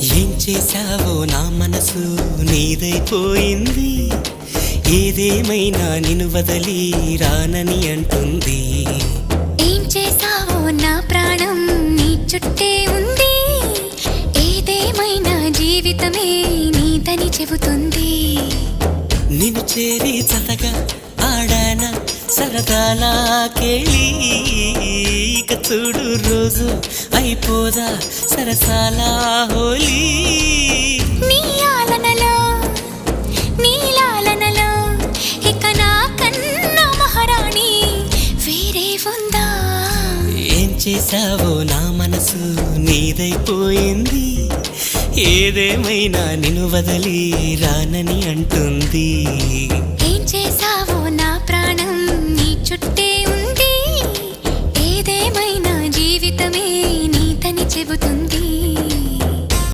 ఏం చేశావో నా మనసు నీదైపోయింది. ఏదేమైనా నిన్ను వదలి రానని అంటుంది. ఏం చేశావో నా ప్రాణం నీ చుట్టే ఉంది. ఏదేమైనా జీవితమే నీదని చెబుతుంది. నిన్ను చేరి చతగా ఆడాన సరదాలా కేళి. ఇక చూడు రోజు అయిపోదా సరసాలా హోలీ. నీ ఆలనలో నీ లాలనలో ఇక నా కన్నా మహారాణి వేరే ఉందా? ఏం చేశావో నా మనసు నీదైపోయింది. ఏదేమైనా నిన్ను వదలి రానని అంటుంది. ఏం చేశావో నా ప్రాణం నీ చుట్టే ఉంది. ఏదేమైనా జీవితమే నీతని చెబుతుంది.